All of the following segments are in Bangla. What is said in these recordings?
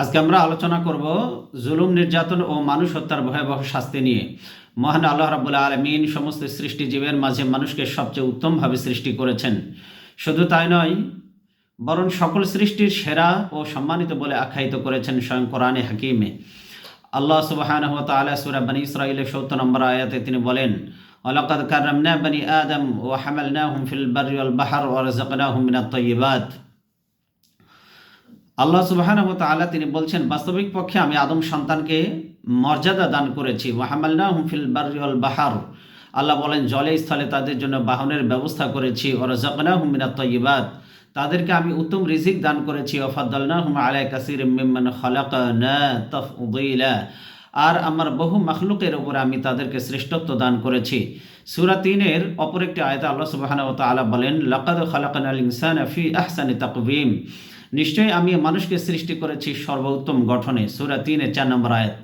আজকে আমরা আলোচনা করব জুলুম, নির্যাতন ও মানুষ হত্যার ভয়াবহ শাস্তি নিয়ে। মহান আল্লাহ রাব্বুল আলামিন সমস্ত সৃষ্টিজীবের মাঝে মানুষকে সবচেয়ে উত্তমভাবে সৃষ্টি করেছেন। শুধু তাই নয়, বরং সকল সৃষ্টির সেরা ও সম্মানিত বলে আখ্যায়িত করেছেন স্বয়ং কোরআনে হাকিমে। আল্লাহ সুবহানাহু ওয়া তাআলা সূরা বনী ইসরাঈলের ৭০ নম্বর আয়াতে তিনি বলেন, ওয়ালাকাদ কাররামনা বনী আদম ওয়া হামালনাহুম ফিল বাররি ওয়াল বাহর ওয়া রাযাকনাহুম মিনাত তাইয়্যিবাত। আল্লাহ সুবহানাহু ওয়া তাআলা তিনি বলছেন, বাস্তবিক পক্ষে আমি আদম সন্তানকে মর্যাদা দান করেছি। ওয়া হামালনাহুম ফিল বাররি ওয়াল বাহর, আল্লাহ বলেন জলে স্থলে তাদের জন্য বাহনের ব্যবস্থা করেছি। ওয়া রাযাকনাহুম মিনাত তাইয়্যিবাত, তাদেরকে আমি উত্তম রিজিক দান করেছি। ওয়া ফাদ্দালনাহুম আলা কাসীরিম মিম্মান খালাকনা তাফদীলা, আর আমার বহু মাখলুকের উপর আমি তাদেরকে শ্রেষ্ঠত্ব দান করেছি। সূরা ৩-এর অপর একটি আয়াতে আল্লাহ সুবহানাহু ওয়া তাআলা বলেন, লাকাদ খালাকনাল ইনসানা ফি আহসানি তাকওয়িম, নিশ্চয়ই আমি মানুষকে সৃষ্টি করেছি সর্বোত্তম গঠনে। সূরা ৩-এর ৪ নম্বর আয়াত।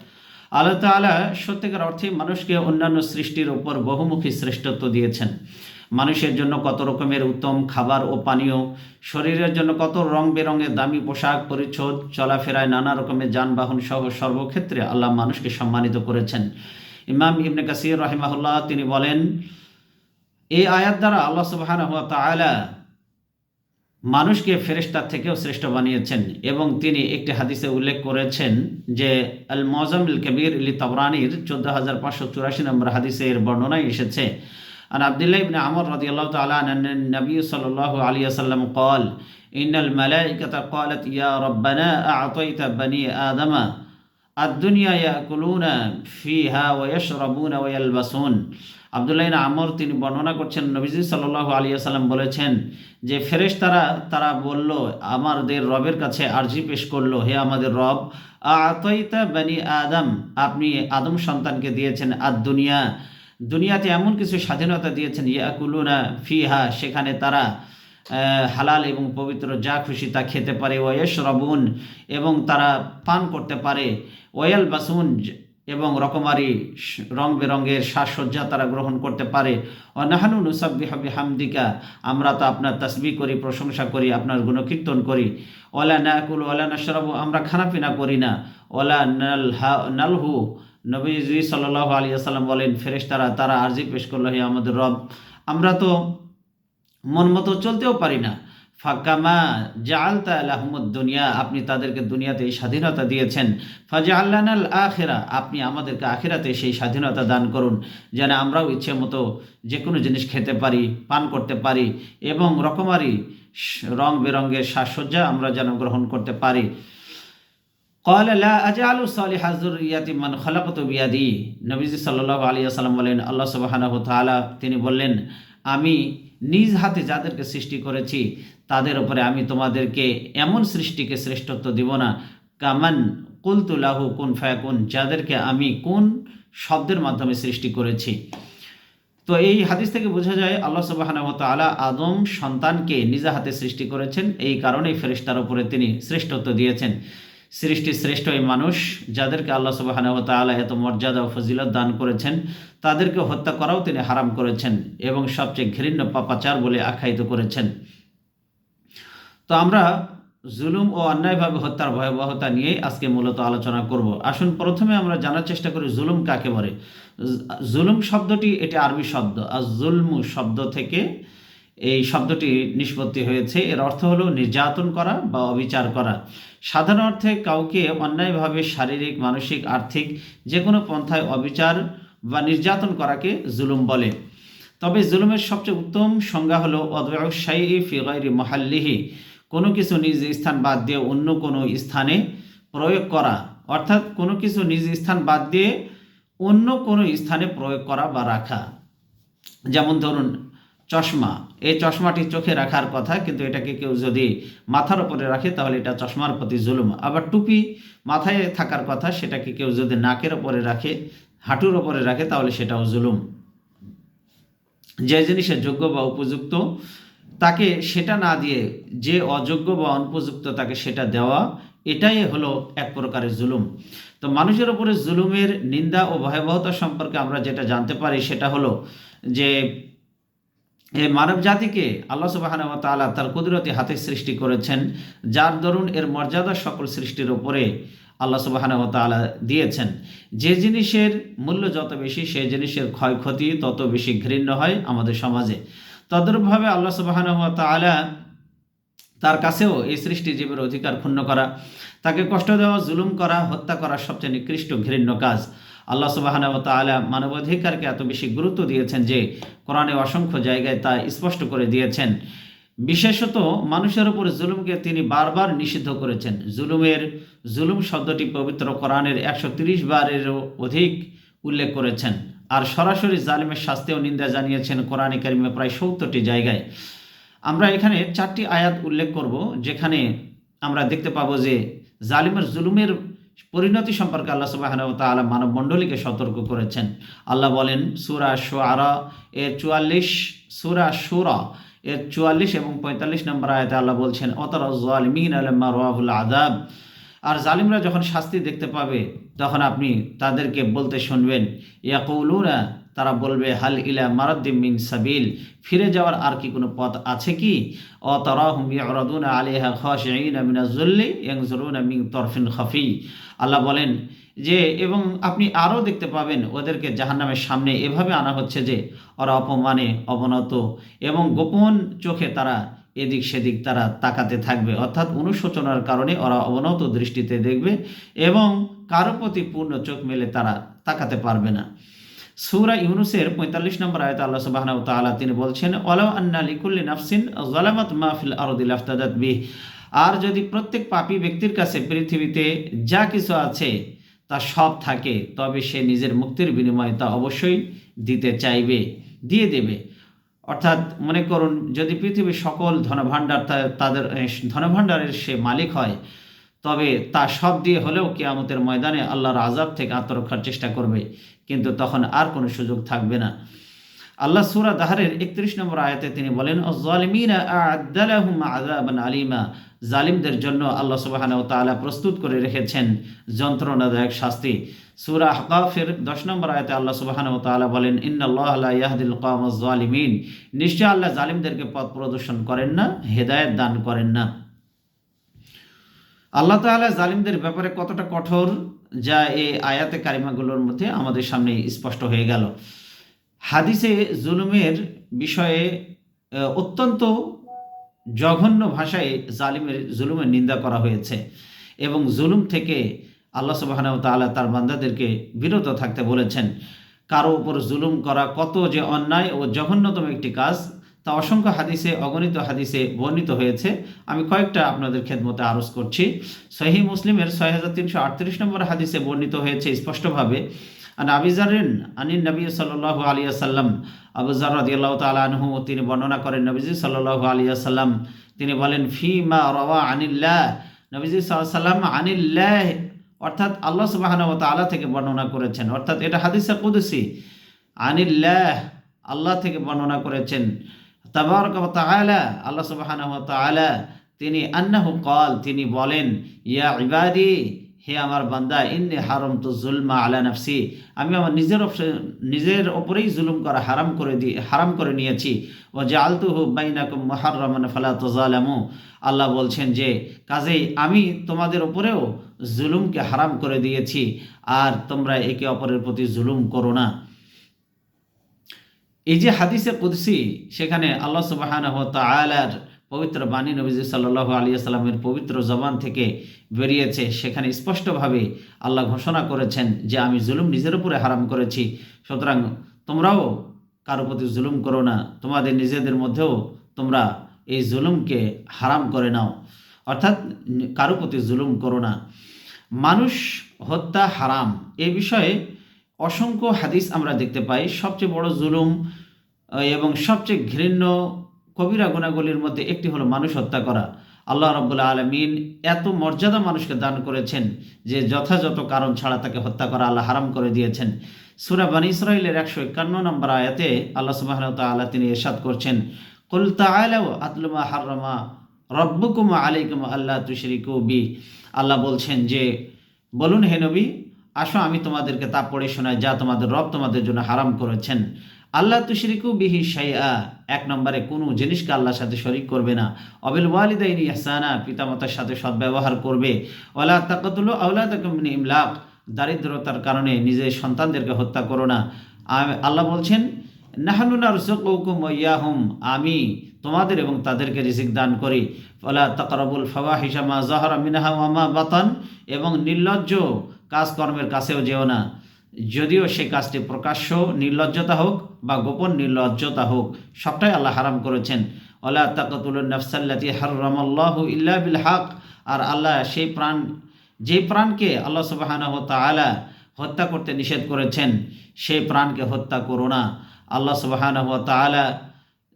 আল্লাহ তাআলা সত্যিকার অর্থে মানুষকে অন্যান্য সৃষ্টির উপর বহুমুখী শ্রেষ্ঠত্ব দিয়েছেন। মানুষের জন্য কত রকমের উত্তম খাবার ও পানীয়, শরীরের জন্য কত রং বেরঙের দামি পোশাক পরিচ্ছদ, চলাফেরায় নানা রকমের যানবাহন সহ সর্বক্ষেত্রে আল্লাহ মানুষকে সম্মানিত করেছেন। ইমাম ইবনে কাসির রাহিমাহুল্লাহ তিনি বলেন, এই আয়াত দ্বারা আল্লাহ সুবহানাহু ওয়া তাআলা মানুষকে ফেরেশতার থেকেও শ্রেষ্ঠ বানিয়েছেন। এবং তিনি একটি হাদিসে উল্লেখ করেছেন যে আল মুআজ্জামুল কবির লি তাবরানির ১৪৫৮৪ নম্বর হাদিসে এর বর্ণনায় এসেছে, আন আব্দুল্লাহ ইবনে আমর রাদিয়াল্লাহু তাআলা আন নবী সাল্লাল্লাহু আলাইহি ওয়াসাল্লাম قال إن الملائكة قالت يا ربنا أعطيت بني آدم الدنيا يأكلون فيها ويشربون ويلبسون। আব্দুল্লাহ ইবনে আমর তিনি বর্ণনা করছেন, নবীজি সাল্লাল্লাহু আলাইহি ওয়াসাল্লাম বলেছেন যে তারা বলল, আমাদের রবের কাছে আরজি পেশ করলো, হে আমাদের রব, আতাইতা বনি আদম, আপনি আদম সন্তানকে দিয়েছেন দুনিয়াতে এমন কিছু স্বাধীনতা দিয়েছেন, ইয়াকুলুনা ফিহা, সেখানে তারা হালাল এবং পবিত্র যা খুশি তা খেতে পারে, ওয়ায়াশরাবুন, এবং তারা পান করতে পারে, ওয়ায়ালবাসুন, এবং রকমারি রং বেরঙের সাজসজ্জা তারা গ্রহণ করতে পারে। নাহানু নুসাব্বিহু বিহামদিকা, আমরা তো আপনার তাসবিহ করি, প্রশংসা করি, আপনার গুণকীর্তন করি। ওয়ালা নাকুলু ওয়ালা নাশরাবু, আমরা খানাপিনা করি না। ওয়ালা নালহু, নবীজি সাল্লাল্লাহু আলাইহি ওয়াসাল্লাম বলেন, ফেরেশতারা তারা আরজি পেশ করলো, হে আমাদের রব, আমরা তো মন মতো চলতেও পারি না। ফাকামা জাআলতা লাহুমুদ দুনিয়া, আপনি তাদেরকে দুনিয়াতে এই স্বাধীনতা দিয়েছেন। ফাজআলনাল আখিরা, আপনি আমাদেরকে আখিরাতে সেই স্বাধীনতা দান করুন, যেন আমরাও ইচ্ছে মতো যে কোনো জিনিস খেতে পারি, পান করতে পারি, এবং রকমারি রং বেরঙের সাজসজ্জা আমরা যেন গ্রহণ করতে পারি। قال لا أجعل صالح الذرية من خلقت بيدي, নবীজি সাল্লাল্লাহু আলাইহি ওয়াসাল্লাম বলেন, আল্লাহ সুবহানাহু ওয়া তাআলা তিনি বললেন, আমি নিজ হাতে যাদেরকে সৃষ্টি করেছি তাদের উপরে আমি তোমাদেরকে এমন সৃষ্টিকে শ্রেষ্ঠত্ব দিব না, কামান কুলতু লাহু কুন ফায়াকুন, যাদেরকে আমি কোন শব্দের মাধ্যমে সৃষ্টি করেছি। তো এই হাদিস থেকে বোঝা যায় আল্লাহ সুবহানাহু ওয়া তাআলা আদম সন্তানকে নিজ হাতে সৃষ্টি করেছেন, এই কারণেই ফেরেশতার উপরে তিনি শ্রেষ্ঠত্ব দিয়েছেন। সৃষ্টি শ্রেষ্ঠ এই মানুষ, যাদেরকে আল্লাহ সুবহানাহু ওয়া তাআলা এত মর্যাদা ও ফজিলত দান করেছেন, তাদেরকে হত্যা করাও তিনি হারাম করেছেন এবং সবচেয়ে ঘৃণ্য পাপাচার বলে আখ্যায়িত করেছেন। তো আমরা জুলুম ও অন্যায়ভাবে হত্যার ভয়াবহতা নিয়ে আজকে মূলত আলোচনা করব। আসুন প্রথমে আমরা জানার চেষ্টা করি জুলুম কাকে বলে। জুলুম শব্দটি এটি আরবি শব্দ, আর জুলমু শব্দ থেকে এই শব্দটি নিষ্পত্তি হয়েছে। এর অর্থ হলো নির্যাতন করা বা অবিচার করা। সাধারণ অর্থে কাউকে অন্যায়ভাবে শারীরিক, মানসিক, আর্থিক যে কোনো পন্থায় অবিচার বা নির্যাতন করাকে জুলুম বলে। তবে জুলুমের সবচেয়ে উত্তম সংজ্ঞা হলো ওয়াদউ শাইই ফি গায়রি মুহাল্লিহি, কোনো কিছু নিজ স্থান বাদ দিয়ে অন্য কোনো স্থানে প্রয়োগ করা, অর্থাৎ কোনো কিছু নিজ স্থান বাদ দিয়ে অন্য কোনো স্থানে প্রয়োগ করা বা রাখা। যেমন ধরুন চশমা, এই চশমাটি চোখে রাখার কথা, কিন্তু এটাকে কেউ যদি মাথার উপরে রাখে তাহলে এটা চশমার প্রতি জুলুম। আবার টুপি মাথায় থাকার কথা, সেটাকে কেউ যদি নাকের ওপরে রাখে, হাঁটুর ওপরে রাখে, তাহলে সেটাও জুলুম। যে জিনিসের যোগ্য বা উপযুক্ত তাকে সেটা না দিয়ে যে অযোগ্য বা অনুপযুক্ত তাকে সেটা দেওয়া, এটাই হলো এক প্রকারের জুলুম। তো মানুষের উপরে জুলুমের নিন্দা ও ভয়াবহতা সম্পর্কে আমরা যেটা জানতে পারি সেটা হলো যে এই মানব জাতিকে আল্লাহ সুবহানাহু ওয়া তাআলা তার কুদরতি হাতে সৃষ্টি করেছেন, যার দরুন এর মর্যাদা সকল সৃষ্টির ওপরে আল্লাহ সুবহানাহু ওয়া তাআলা দিয়েছেন। যে জিনিসের মূল্য যত বেশি, সেই জিনিসের ক্ষয়ক্ষতি তত বেশি ঘৃণ্য হয় আমাদের সমাজে। তদ্রূপভাবে আল্লাহ সুবহানাহু ওয়া তাআলা তার কাছেও এই সৃষ্টিজীবের অধিকার ক্ষুণ্ণ করা, তাকে কষ্ট দেওয়া, জুলুম করা, হত্যা করা সবচেয়ে নিকৃষ্ট ঘৃণ্য কাজ। আল্লাহ সুবহানাহু ওয়া তাআলা মানবাধিকারকে এত বেশি গুরুত্ব দিয়েছেন যে কোরআনে অসংখ্য জায়গায় তা স্পষ্ট করে দিয়েছেন। বিশেষত মানুষের উপর জুলুমকে তিনি বারবার নিষিদ্ধ করেছেন। জুলুম শব্দটি পবিত্র কোরআনের 130 বারেরও অধিক উল্লেখ করেছেন। আর সরাসরি জালিমের শাস্তিও নিন্দা জানিয়েছেন কোরআনে কারিমে প্রায় 70টি জায়গায়। আমরা এখানে 4টি আয়াত উল্লেখ করব, যেখানে আমরা দেখতে পাবো যে জালিমের জুলুমের পরিণতি সম্পর্কে আল্লাহ সুবহানাহু ওয়া তাআলা মানব মণ্ডলীকে সতর্ক করেছেন। আল্লাহ বলেন সূরা শুআরা এর 44, সূরা শুরা এর 44 এবং 45 নম্বর আয়াতে আল্লাহ বলছেন অতারাজ যালিমিনা লাম্মা রাআউল আযাব। আর জালিমরা যখন শাস্তি দেখতে পাবে তখন আপনি তাদেরকে বলতে শুনবেন, ইয়াকুলুনা, তারা বলবে, হাল ইলা মারাদ্দিম মিন সাবিল, ফিরে যাওয়ার আর কি কোনো পথ আছে কি? অতারাহুম ইয়ারাদুনা আলাইহা খাশিঈনা মিনাজ যুল্লি ইয়ানজুরুনা মিন তরফিন খাফি। আল্লাহ বলেন যে এবং আপনি আরও দেখতে পাবেন ওদেরকে জাহান্নামের সামনে এভাবে আনা হচ্ছে যে ওরা অপমানে অবনত এবং গোপন চোখে তারা এদিক সেদিক তারা তাকাতে থাকবে, অর্থাৎ অনুশোচনার কারণে ওরা অবনত দৃষ্টিতে দেখবে এবং কারো প্রতি পূর্ণ চোখ মেলে তারা তাকাতে পারবে না। সূরা ইউনূসের 45 নম্বর আয়াতে আল্লাহ সুবহানাহু ওয়া তাআলা তিনি বলছেন ওয়ালাউ আন্না লিকুল্লি নাফসিন যালামাত মা ফিল আরদি লাফতাদাত বিহ। আর যদি প্রত্যেক পাপী ব্যক্তির কাছে পৃথিবীতে যা কিছু আছে তা সব থাকে, তবে সে নিজের মুক্তির বিনিময়ে তা অবশ্যই দিতে চাইবে, দিয়ে দেবে। অর্থাৎ মনে করুন যদি পৃথিবীর সকল ধনভাণ্ডার তাদের ধনভাণ্ডারের সে মালিক হয়, তবে তা সব দিয়ে হলেও কিয়ামতের ময়দানে আল্লাহর আযাব থেকে আত্মরক্ষার চেষ্টা করবে, কিন্তু তখন আর কোনো সুযোগ থাকবে না। আল্লাহ সূরা দাহরের 31 নম্বর আয়াতে তিনি বলেন আয-যালিমিনা আ'আদ্দা লাহুম আযাবান আলীমা। জালিমদের জন্য আল্লাহ সুবহানাহু ওয়া তাআলা প্রস্তুত করে রেখেছেন যন্ত্রণাদায়ক শাস্তি। সূরা আহকাফের 10 নম্বর আয়াতে আল্লাহ সুবহানাহু ওয়া তাআলা বলেন ইন্নাল্লাহা লা ইয়াহদিল কওমাজ যালিমিন। নিশ্চয় আল্লাহ জালিমদেরকে পথ প্রদর্শন করেন না, হেদায়েত দান করেন না। আল্লাহ তাআলা জালিমদের ব্যাপারে কতটা কঠোর, যা এই আয়াতে কারিমাগুলোর মধ্যে আমাদের সামনে স্পষ্ট হয়ে গেল। হাদিসে জুলুমের বিষয়ে অত্যন্ত জঘন্য ভাষায় জুলুমের নিন্দা করা হয়েছে এবং জুলুম থেকে আল্লাহ সুবহানাহু ওয়া তাআলা তার বান্দাদেরকে বিরত থাকতে বলেছেন। কারো উপর জুলুম করা কত যে অন্যায় ও জঘন্যতম একটি কাজ, তা অসংখ্য হাদিসে, অগণিত হাদিসে বর্ণিত হয়েছে। আমি কয়েকটা আপনাদের খেদমতে আরজ করছি। সহিহ মুসলিমের 6338 নম্বর হাদিসে বর্ণিত হয়েছে স্পষ্টভাবে, আন আবি যাররিন আনিন নবী সাল্লাল্লাহু আলাইহি ওয়াসাল্লাম, আবু যার রাদিয়াল্লাহু তাআলা আনহু তিনি বর্ণনা করেন নবীজি সাল্লাল্লাহু আলাইহি ওয়াসাল্লাম তিনি বলেন ফিমা রাওয়া আনিল্লাহ, নবীজি সাল্লাল্লাহু আলাইহি ওয়াসাল্লাম আনিল্লাহ অর্থাৎ আল্লাহ সুবহানাহু ওয়া তাআলা থেকে বর্ণনা করেছেন, অর্থাৎ এটা হাদিসে কুদসি। আনিল্লাহ, আল্লাহ থেকে বর্ণনা করেছেন। তাবারাকা ওয়া তাআলা, আল্লাহ সুবহানাহু ওয়া তাআলা তিনি আন্নাহু ক্বাল, তিনি বলেন ইয়া ইবাদি, হে আমার বান্দা, ইন্নী হারামতু যুলমা আলা নাফসি, আমি আমার নিজের ওপরেই জুলুম করা হারাম করে নিয়েছি। ওয়া জাআলতুহু বাইনাকুম মুহাররামান ফালা তাযালামু, আল্লাহ বলছেন যে কাজেই আমি তোমাদের উপরেও জুলুমকে হারাম করে দিয়েছি, আর তোমরা একে অপরের প্রতি জুলুম করো না। এই যে হাদিসে কুদসি, সেখানে আল্লাহ সুবহানাহু ওয়া তাআলার পবিত্র বাণী নবীজি সাল্লাল্লাহু আলাইহি ওয়াসাল্লামের পবিত্র জবান থেকে বেরিয়েছে, সেখানে স্পষ্টভাবে আল্লাহ ঘোষণা করেছেন যে আমি জুলুম নিজের উপরে হারাম করেছি, সুতরাং তোমরাও কারো প্রতি জুলুম করো না, তোমাদের নিজেদের মধ্যেও তোমরা এই জুলুমকে হারাম করে নাও, অর্থাৎ কারো প্রতি জুলুম করো না। মানুষ হত্যা হারাম, এ বিষয়ে অসংখ্য হাদিস আমরা দেখতে পাই। সবচেয়ে বড় জুলুম এবং সবচেয়ে ঘৃণ্য কবিরা গুনাহগুলির মধ্যে একটি হলো মানুষ হত্যা করা। আল্লাহ রাব্বুল আলামিন এত মর্যাদা মানুষকে দান করেছেন যে যথাযথ কারণ ছাড়া তাকে হত্যা করা আল্লাহ হারাম করে দিয়েছেন। সূরা বনী ইসরাঈলের 151 নম্বর আয়াতে আল্লাহ সুবহানাহু ওয়া তাআলা তিনি ইরশাদ করছেন কুল তাআলাউ আতলু মা হাররামা রাব্বুকুম আলাইকুম আল্লা তুশরিকু বি। আল্লাহ বলছেন যে বলুন হে নবী, আসো আমি তোমাদেরকে তা পড়ে শোনাই যা তোমাদের রব তোমাদের জন্য হারাম করেছেন। আল্লাহ তুশরিকু বিহি শাইআ, এক নম্বরে কোনো জিনিসকে আল্লাহর সাথে শরিক করবে না। অবিল ওয়ালিদাইনি ইহসানা, পিতামাতার সাথে সদ্ব্যবহার করবে। ওয়ালা তাকতুলু আওলাদাকুম মিন ইমলাক, দারিদ্রতার কারণে নিজের সন্তানদেরকে হত্যা করো না। আল্লাহ বলছেন নাহনু নারযুকুকুম ওয়া ইয়াহুম, আমি তোমাদের এবং তাদেরকে রিজিক দান করি। ওয়ালা তাকরাবুল ফাওয়াহিশা মা যাহারা মিনহা ওয়া মা বাতান, এবং নির্লজ্জ কাজকর্মের কাছেও যেও না, যদিও সে কাজটি প্রকাশ্য নির্লজ্জতা হোক বা গোপন নির্লজ্জতা হোক, সবটাই আল্লাহ হারাম করেছেন। ওয়ালা তাকতুলুন নাফসাল্লাতী হারামাল্লাহু ইল্লা বিল হক, আর আল্লাহ যে প্রাণকে আল্লাহ সুবহানাহু ওয়া তাআলা হত্যা করতে নিষেধ করেছেন সেই প্রাণকে হত্যা করো না। আল্লাহ সুবহানাহু ওয়া তাআলা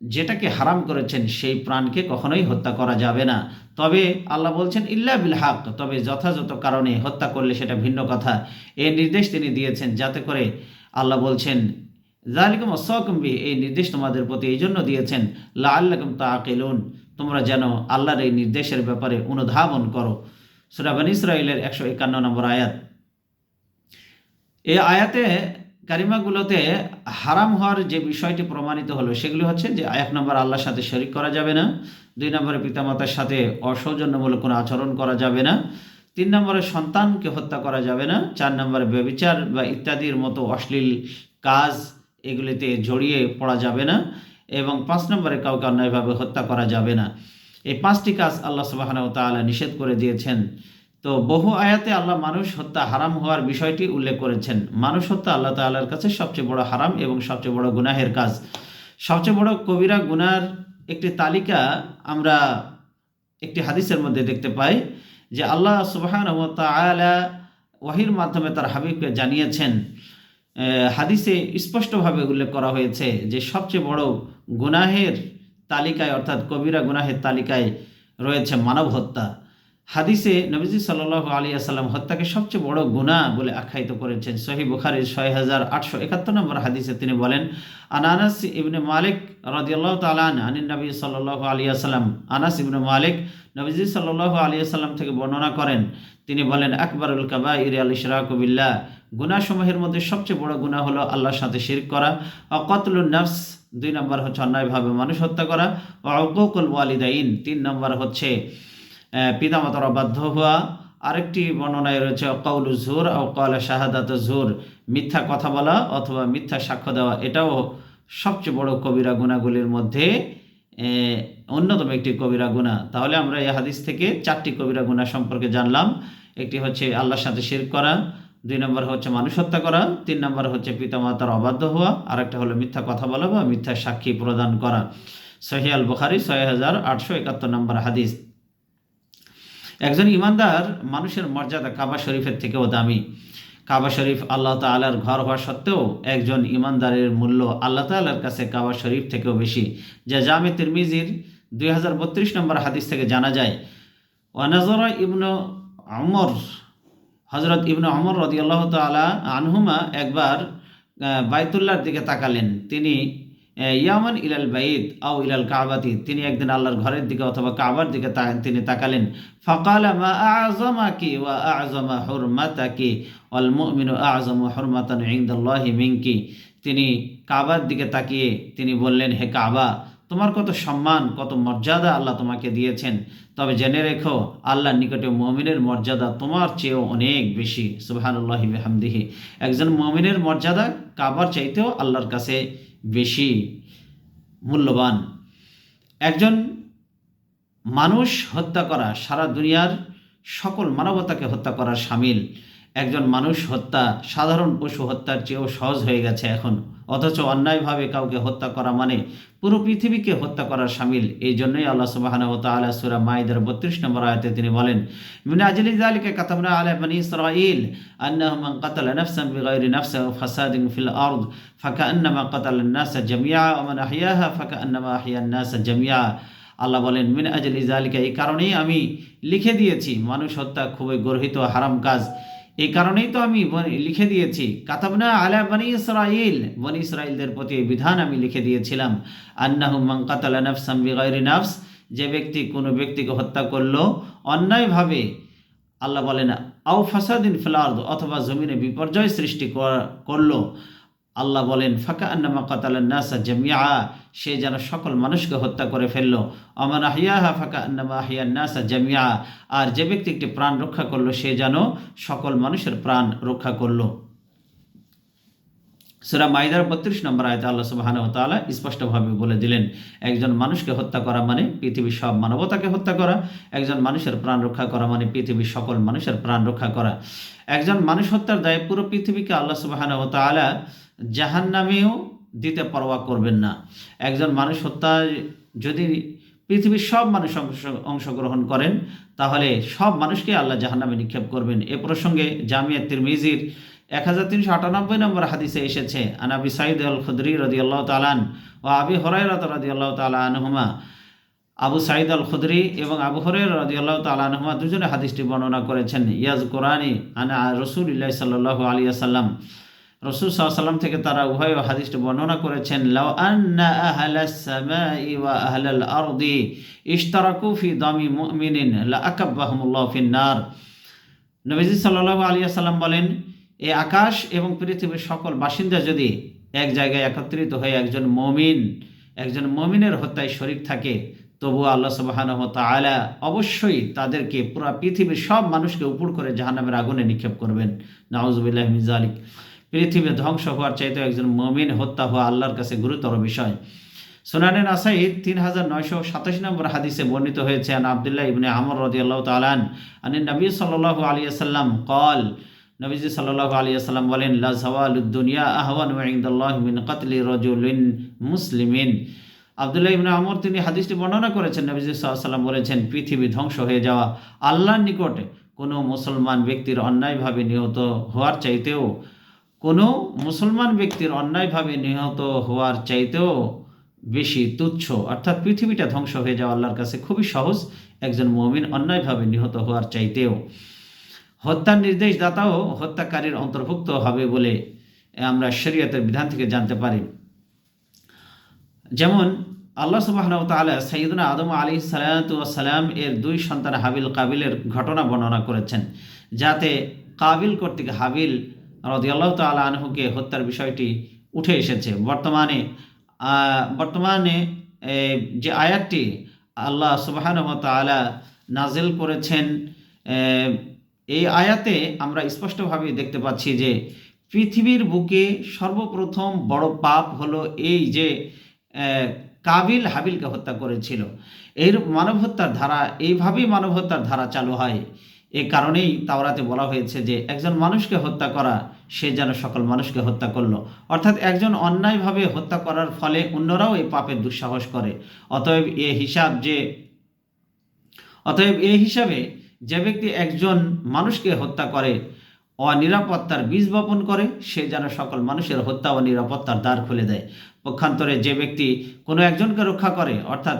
যেটাকে হারাম করেছেন সেই প্রাণকে কখনোই হত্যা করা যাবে না। তবে আল্লাহ বলছেন ইল্লা বিল হক, তবে যথাযথ কারণে হত্যা করলে সেটা ভিন্ন কথা। এই নির্দেশ তিনি দিয়েছেন যাতে করে আল্লাহ বলছেন যালিকুম ওয়াসাকুম বিহি, এই নির্দেশ তোমাদের প্রতি এই জন্য দিয়েছেন লাআল্লাকুম তাআকিলুন, তোমরা যেন আল্লাহর এই নির্দেশের ব্যাপারে অনুধাবন করো। সূরা বনী ইসরাঈলের 151 নম্বর আয়াত। এই আয়াতে কারিমাগুলোতে হারাম হওয়ার যে বিষয়টি প্রমাণিত হলো সেগুলি হচ্ছে যে, এক নম্বর আল্লাহর সাথে শরিক করা যাবে না, দুই নম্বরে পিতামাতার সাথে অসৌজন্যমূলক কোনো আচরণ করা যাবে না, তিন নম্বরে সন্তানকে হত্যা করা যাবে না, চার নম্বরে ব্যভিচার বা ইত্যাদির মতো অশ্লীল কাজ এগুলিতে জড়িয়ে পড়া যাবে না, এবং পাঁচ নম্বরে কাউকে অন্যায়ভাবে হত্যা করা যাবে না। এই পাঁচটি কাজ আল্লাহ সুবহানাহু ওয়া তাআলা নিষেধ করে দিয়েছেন। তো বহু আয়াতে আল্লাহ মানুষ হত্যা হারাম হওয়ার বিষয়টি উল্লেখ করেছেন। মানুষ হত্যা আল্লাহ তাআলার কাছে সবচেয়ে বড় হারাম এবং সবচেয়ে বড় গুনাহের কাজ। সবচেয়ে বড় কবিরা গুনার একটি তালিকা আমরা একটি হাদিসের মধ্যে দেখতে পাই যে আল্লাহ সুবহানাহু ওয়া তাআলা ওয়াহির মাধ্যমে তার হাবিবকে জানিয়েছেন। হাদিসে স্পষ্টভাবে উল্লেখ করা হয়েছে যে সবচেয়ে বড় গুনাহের তালিকায়, অর্থাৎ কবিরা গুনাহের তালিকায় রয়েছে মানব হত্যা। হাদিসে নবীজি সাল্লাল্লাহু আলাইহি ওয়াসাল্লাম হত্যাকে সবচেয়ে বড় গুনাহ বলে আখ্যায়িত করেছেন। সহিহ বুখারীর 6871 নম্বর হাদিসে তিনি বলেন, আনাস ইবনে মালিক রাদিয়াল্লাহু তাআলা আনিন নবী সাল্লাল্লাহু আলাইহি ওয়াসাল্লাম, আনাস ইবনে মালিক নবীজি সাল্লাল্লাহু আলাইহি ওয়াসাল্লাম থেকে বর্ণনা করেন, তিনি বলেন আকবারুল কাবাইর আল ইশরাকু বিল্লাহ, গুনাহসমূহের মধ্যে সবচেয়ে বড় গুনাহ হলো আল্লাহর সাথে শিরক করা। ওয়া কতলুন নফস, দুই নম্বর হচ্ছে অন্যায়ভাবে মানুষ হত্যা করা। ওয়া উকুকুল ওয়ালিদাইন, তিন নম্বর হচ্ছে পিতামাতার অবাধ্য হওয়া। আরেকটি বর্ণনায় রয়েছে কাউলু জুর ও কালা শাহাদাত জুর, মিথ্যা কথা বলা অথবা মিথ্যা সাক্ষ্য দেওয়া, এটাও সবচেয়ে বড় কবিরা গুনাহগুলির মধ্যে অন্যতম একটি কবিরা গুনাহ। তাহলে আমরা এই হাদিস থেকে চারটি কবিরা গুনাহ সম্পর্কে জানলাম। একটি হচ্ছে আল্লাহর সাথে শিরক করা, দুই নম্বর হচ্ছে মানুষ হত্যা করা, তিন নম্বর হচ্ছে পিতামাতার অবাধ্য হওয়া, আরেকটা হলো মিথ্যা কথা বলা বা মিথ্যা সাক্ষী প্রদান করা। সহিহ আল বুখারী 6871 নম্বর হাদিস। একজন ইমানদার মানুষের মর্যাদা কাবা শরীফের থেকেও দামি। কাবা শরীফ আল্লাহ তাআলার ঘর হওয়া সত্ত্বেও একজন ইমানদারের মূল্য আল্লাহ তাআলার কাছে কাবা শরীফ থেকেও বেশি, যা জামে তিরমিজির 2032 নম্বর হাদিস থেকে জানা যায়। ওয়ানাজরা ইবনু ওমর, হযরত ইবনে ওমর রাদিয়াল্লাহু তাআলা আনহুমা একবার বাইতুল্লাহর দিকে তাকালেন। তিনি ইয়ামান ইলাল বাইত আও ইলাল কাবাতি, তিনি একদিন আল্লাহর ঘরের দিকে অথবা কাবার দিকে তিনি তাকালেন। ফাকালা মা আ'যামাকি ওয়া আ'যামা হুরমাতাকি ওয়াল মুমিনু আ'যামু হুরমাতান ইনদাল্লাহি মিনকি, তিনি কাবার দিকে তাকিয়ে তিনি বললেন, হে কাবা, তোমার কত সম্মান কত মর্যাদা আল্লাহ তোমাকে দিয়েছেন, তবে জেনে রেখো আল্লাহর নিকটে মুমিনের মর্যাদা তোমার চেয়েও অনেক বেশি। সুবহানাল্লাহি বিহামদিহি, একজন মুমিনের মর্যাদা কাবার চাইতেও আল্লাহর কাছে বেশি মূল্যবান। একজন মানুষ হত্যা করা সারা দুনিয়ার সকল মানবতাকে হত্যা করার শামিল। একজন মানুষ হত্যা সাধারণ পশু হত্যার চেয়েও সহজ হয়ে গেছে এখন, অথচ অন্যায়ভাবে কাউকে হত্যা করা মানে পুরো পৃথিবীকে হত্যা করার শামিল। এই জন্যই আল্লাহ সুবহানাহু ওয়া তাআলা সূরা মাইদার 32 নম্বর আয়াতে তিনি বলেন, মিন আজলি যালিকা কাতাবনা আলা বনি ইসরাঈল আন্নাহু মান কাতালা নাফসান বিগাইরি নাফসিন ওয়া ফাসাদিন ফিল আরদ ফাকান্নামা কাতালান নাসা জামিআ ওয়া মান আহইয়াহা ফাকান্নামা আহইয়ান নাসা জামিআ। আল্লাহ বলেন, মিন আজলি যালিকা, এই কারণেই আমি লিখে দিয়েছি মানুষ হত্যা খুবই গর্হিত হারাম কাজ, এই কারণেই তো আমি লিখে দিয়েছি। কাতাবনা আলা বনি ইসরাঈল, বনি ইসরাঈলদের প্রতি এই বিধান আমি লিখে দিয়েছিলাম। আন্নাহু মান কাতালা নাফসান বিগাইরি নাফস, যে ব্যক্তি কোনো ব্যক্তিকে হত্যা করলো অন্যায়ভাবে, আল্লাহ বলেন আও ফাসাদিন ফিল আরদ, অথবা জমিনে বিপর্যয় সৃষ্টি করলো, আল্লাহ বলেন ফাকা আন্নামা কাতালান নাসা জামিআ, সে যেন সকল মানুষকে হত্যা করে ফেললো। আমান আহিয়াহা ফাকা আন্নামা আহিয়ান নাসা জামিআ, আর যে ব্যক্তি একটি প্রাণ রক্ষা করলো সে যেন সকল মানুষের প্রাণ রক্ষা করলো। সূরা মাইদার ৩২ নম্বর আয়াতে আল্লাহ সুবহানাহু ওয়া তাআলা স্পষ্টভাবে বলে দিলেন, একজন মানুষকে হত্যা করা মানে পৃথিবীর সব মানবতাকে হত্যা করা, একজন মানুষের প্রাণ রক্ষা করা মানে পৃথিবীর সকল মানুষের প্রাণ রক্ষা করা। একজন মানুষ হত্যার দায়ে পুরো পৃথিবীকে আল্লাহ সুবহানাহু ওয়া তাআলা জাহান্নামেও দিতে পরোয়া করবেন না। একজন মানুষ হত্যায় যদি পৃথিবীর সব মানুষ অংশগ্রহণ করেন তাহলে সব মানুষকে আল্লাহ জাহান্নামে নিক্ষেপ করবেন। এ প্রসঙ্গে জামিয়া তিরমিজির 1398 নম্বর হাদিসে এসেছে, আন আবি সাঈদ আল খুদরি রাদিয়াল্লাহু তাআলা ও আবি হুরায়রা রাদিয়াল্লাহু তাআলা আনহুমা, আবু সাঈদ আল খুদরি এবং আবু হুরায়রা রাদিয়াল্লাহু তাআলা আনহুমা দুজনে হাদিসটি বর্ণনা করেছেন। ইয়াজকুরানি আনা রাসূলুল্লাহ সাল্লাল্লাহু আলাইহি ওয়াসাল্লাম, রাসূল সাল্লাল্লাহু আলাইহি ওয়াসাল্লাম থেকে তারা উভয় হাদিসটি বর্ণনা করেছেন, লাউ আন্না আহলাস সামাই ওয়া আহলাল আরদি ইশতারাকু ফি দামি মুমিনিন লা আকাব্বাহুমুল্লাহু ফিন নার। নবীজি সাল্লাল্লাহু আলাইহি ওয়াসাল্লাম বলেন, এই আকাশ এবং পৃথিবীর সকল বাসিন্দা যদি এক জায়গায় একত্রিত হয়ে একজন মমিনের হত্যায় শরীক থাকে, তবুও আল্লাহ সুবহানাহু ওয়া তাআলা অবশ্যই তাদেরকে পুরো পৃথিবীর সব মানুষকে উপর করে জাহান্নামের আগুনে নিক্ষেপ করবেন। নাউযুবিল্লাহি মিন যালিক। পৃথিবী ধ্বংস হওয়ার চাইতে একজন মুমিন হত্যা হওয়া আল্লাহর কাছে গুরুতর বিষয়। সুনানে নাসাঈ 3987 নম্বর হাদিসে বর্ণিত হয়েছে, আন আব্দুল্লাহ ইবনে আমর রাদিয়াল্লাহু তাআলা আনিন নবী সাল্লাল্লাহু আলাইহি ওয়াসাল্লাম قال, নবীজি সাল্লাল্লাহু আলাইহি ওয়াসাল্লাম বলেন, লা যাওয়ালুদ দুনিয়া আহওয়ানু ইনদাল্লাহি মিন কাতলি রাজুলিন মুসলিমিন। আব্দুল্লাহ ইবনে আমর তিনি হাদিসটি বর্ণনা করেছেন, নবীজি সাল্লাল্লাহু আলাইহি ওয়াসাল্লাম বলেছেন, পৃথিবী ধ্বংস হয়ে যাওয়া আল্লাহর নিকটে কোনো মুসলমান ব্যক্তির অন্যায়ভাবে নিহত হওয়ার চাইতেও বেশি তুচ্ছ। অর্থাৎ পৃথিবীটা ধ্বংস হয়ে যাওয়া আল্লাহর কাছে খুবই সহজ, একজন মুমিন অন্যায়ভাবে নিহত হওয়ার চাইতেও। হত্যার নির্দেশদাতাও হত্যাকারীর অন্তর্ভুক্ত হবে বলে আমরা শরীয়তের বিধান থেকে জানতে পারি। যেমন আল্লাহ সুবহানাহু ওয়া তাআলা সাইয়্যিদুনা আদম আলাইহিস সালাতু ওয়াস সালাম এর দুই সন্তান হাবিল কাবিলের ঘটনা বর্ণনা করেছেন, যাতে কাবিল কর্তৃক হাবিল রাদিয়াল্লাহু তাআলা আনহুকে হত্যার বিষয়টি উঠে এসেছে। বর্তমানে যে আয়াতটি আল্লাহ সুবহানাহু ওয়া তাআলা নাজিল করেছেন, এই আয়াতে আমরা স্পষ্টভাবে দেখতে পাচ্ছি যে পৃথিবীর বুকে সর্বপ্রথম বড় পাপ হলো এই যে কাবিল হাবিলকে হত্যা করেছিল। এর মানব হত্যার ধারা, এইভাবেই মানব হত্যার ধারা চালু হয়। এ কারণেই তাওরাতে বলা হয়েছে যে একজন মানুষকে হত্যা করা সে যেন সকল মানুষকে হত্যা করলো। অর্থাৎ একজন অন্যায়ভাবে হত্যা করার ফলে অন্যরাও এই পাপের দুঃসাহস করে। অতএব এই হিসাবে যে ব্যক্তি একজন মানুষকে হত্যা করে, অনিরাপত্তার বীজ বপন করে, সে যেন সকল মানুষের হত্যা ও নিরাপত্তার দ্বার খুলে দেয়। পক্ষান্তরে যে ব্যক্তি কোনো একজনকে রক্ষা করে, অর্থাৎ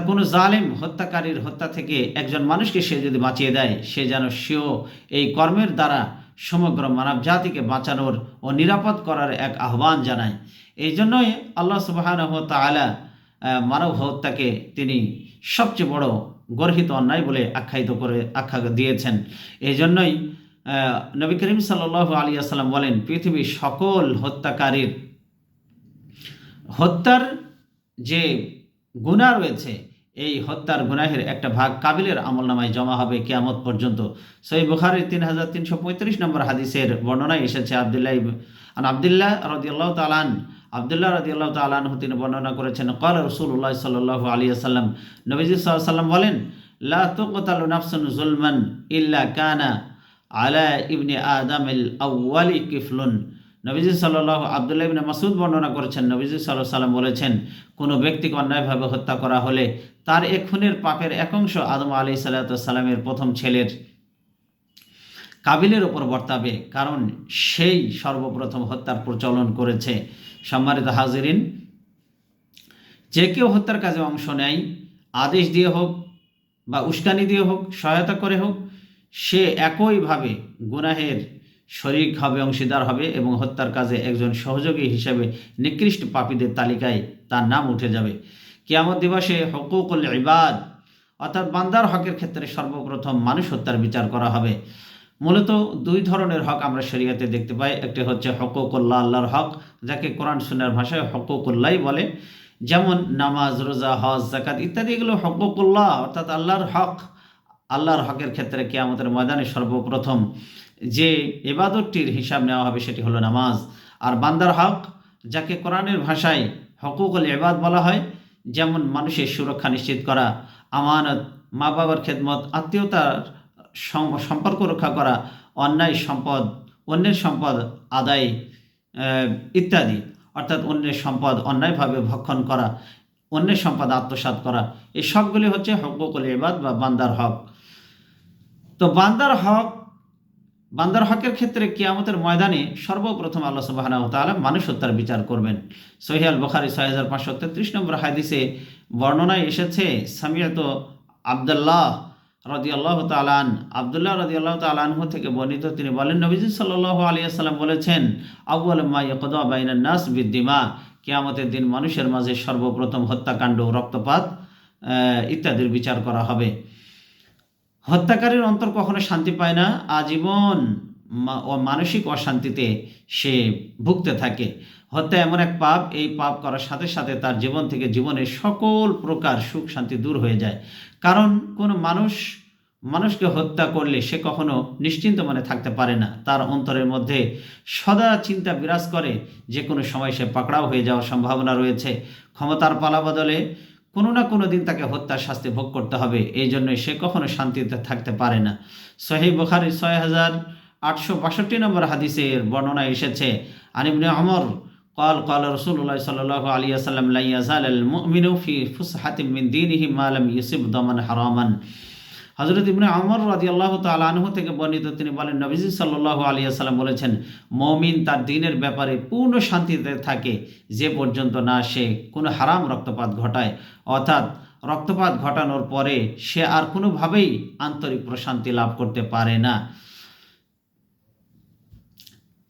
কোনো জালেম হত্যাকারীর হত্যা থেকে একজন মানুষকে সে যদি বাঁচিয়ে দেয়, সেও এই কর্মের দ্বারা সমগ্র মানব জাতিকে বাঁচানোর ও নিরাপদ করার এক আহ্বান জানায়। এই জন্যই আল্লাহ সুবহানাহু ওয়া তাআলা মানব হত্যাকে তিনি সবচেয়ে বড় গর্হিত অন্যায় বলে আখ্যা দিয়েছেন। এই জন্যই নবী করিম সাল্লাল্লাহু আলাইহি ওয়াসাল্লাম বলেন, পৃথিবীর সকল হত্যাকারীর হত্যার যে গুনাহ রয়েছে, এই হত্যার গুনাহের একটা ভাগ কাবিলের আমলনামায় জমা হবে কিয়ামত পর্যন্ত। সহিহ বুখারীর 3335 নম্বর হাদিসের বর্ণনায় এসেছে, আব্দুল্লাহ রাদিয়াল্লাহু তাআলা আনহু তিনি বর্ণনা করেছেন, ক্বালা রাসূলুল্লাহ সাল্লাল্লাহু আলাইহি ওয়াসাল্লাম, নবীজি সাল্লাল্লাহু আলাইহি ওয়াসাল্লাম বলেন, লা তুকতালু নাফসুন যুলমান ইল্লা কানা আলা ইবনি আদামিল আউয়ালি কিফলুন। নবীজি আব্দুল্লাহ ইবনে মাসউদ বর্ণনা করেছেন, নবীজি সাল্লাল্লাহু আলাইহি ওয়াসাল্লাম বলেছেন, কোনো ব্যক্তিকে অন্যায়ভাবে হত্যা করা হলে তার এক খুনের পাপের এক অংশ আদম আলাইহিস সালামের প্রথম ছেলের কাবিলের উপর বর্তাবে, কারণ সেই সর্বপ্রথম হত্যার প্রচলন করেছে। সম্মানিত হাজিরিন, যে কেউ হত্যার কাজে অংশ নেয়, আদেশ দিয়ে হোক বা উস্কানি দিয়ে হোক, সহায়তা করে হোক, সে একইভাবে গুনাহের শরীক হবে, অংশীদার হবে এবং হত্যার কাজে একজন সহযোগী হিসেবে নিকৃষ্ট পাপীদের তালিকায় তার নাম উঠে যাবে। কিয়ামত দিবসে হুকুকুল ইবাদ অর্থাৎ বান্দার হকের ক্ষেত্রে সর্বপ্রথম মানুষ হত্যার বিচার করা হবে। মূলত দুই ধরনের হক আমরা শরীয়তে দেখতে পাই। একটি হচ্ছে হকুকুল্লাহ, আল্লাহর হক, যাকে কোরআন সুন্নাহর ভাষায় হকুকুল্লাহ বলে, যেমন নামাজ, রোজা, হজ, যাকাত ইত্যাদি, এগুলো হকুকুল্লাহ অর্থাৎ আল্লাহর হক। আল্লাহর হকের ক্ষেত্রে কিয়ামতের ময়দানে সর্বপ্রথম যে ইবাদতটির হিসাব নেওয়া হবে সেটি হলো নামাজ। আর বান্দার হক, যাকে কোরআনের ভাষায় হকুকুল ইবাদ বলা হয়, যেমন মানুষের সুরক্ষা নিশ্চিত করা, আমানত, মা বাবার খেদমত, আত্মীয়তার সম্পর্ক রক্ষা করা, অন্যের সম্পদ আদায় ইত্যাদি, অর্থাৎ অন্যের সম্পদ অন্যায়ভাবে ভক্ষণ করা, অন্যের সম্পদ আত্মসাৎ করা, এই সবগুলি হচ্ছে হকুকুল ইবাদ বা বান্দার হক। তো বান্দার হকের ক্ষেত্রে কিয়ামতের ময়দানে সর্বপ্রথম আল্লাহ সুবহানাহু ওয়া তাআলা মানুষ হত্যার বিচার করবেন। সহিহ আল বুখারী 6533 নম্বর হাদিসে বর্ণনায় এসেছে, সামিআতু আব্দুল্লাহ রাদিয়াল্লাহু তাআলা আব্দুল্লাহ রাদিয়াল্লাহু তাআলা আনহু থেকে বর্ণিত, তিনি বলেন, নবীজি সাল্লাল্লাহু আলাইহি ওয়াসাল্লাম বলেছেন, আউয়ালু মা ইয়াকদা বাইনান নাস বিদ্দিমা, কিয়ামতের দিন মানুষের মাঝে সর্বপ্রথম হত্যাকাণ্ড, রক্তপাত ইত্যাদির বিচার করা হবে। হত্যাকারীর অন্তর কখনো শান্তি পায় না, আজীবন মানসিক অশান্তিতে সে ভুগতে থাকে। হত্যা এমন এক পাপ, এই পাপ করার সাথে সাথে তার জীবন থেকে জীবনের সকল প্রকার সুখ শান্তি দূর হয়ে যায়। কারণ কোনো মানুষকে হত্যা করলে সে কখনো নিশ্চিন্ত মনে থাকতে পারে না। তার অন্তরের মধ্যে সদা চিন্তা বিরাজ করে, যে কোনো সময় সে পাকড়াও হয়ে যাওয়ার সম্ভাবনা রয়েছে। ক্ষমতার পালা বদলে কোনো না কোনো দিন তাকে হত্যার শাস্তি ভোগ করতে হবে, এই জন্যই সে কখনো শান্তিতে থাকতে পারে না। সহিহ বুখারী 6862 নম্বর হাদিসের বর্ণনা এসেছে, আন ইবনে ওমর قال قال رسول الله صلى الله عليه وسلم لا يزال المؤمن في فسحة من دينه ما لم يصب ضمن حراما। হযরত ইবনে ওমর রাদিয়াল্লাহু তাআলা আনহু থেকে বর্ণিত, তিনি বলেন, নবীজি সাল্লাল্লাহু আলাইহি ওয়াসাল্লাম বলেছেন, মুমিন তার দ্বীনের ব্যাপারে পূর্ণ শান্তিতে থাকে যে পর্যন্ত না সে কোনো হারাম রক্তপাত ঘটায়, অর্থাৎ রক্তপাত ঘটানোর পরে সে আর কোনোভাবেই আন্তরিক প্রশান্তি লাভ করতে পারে না।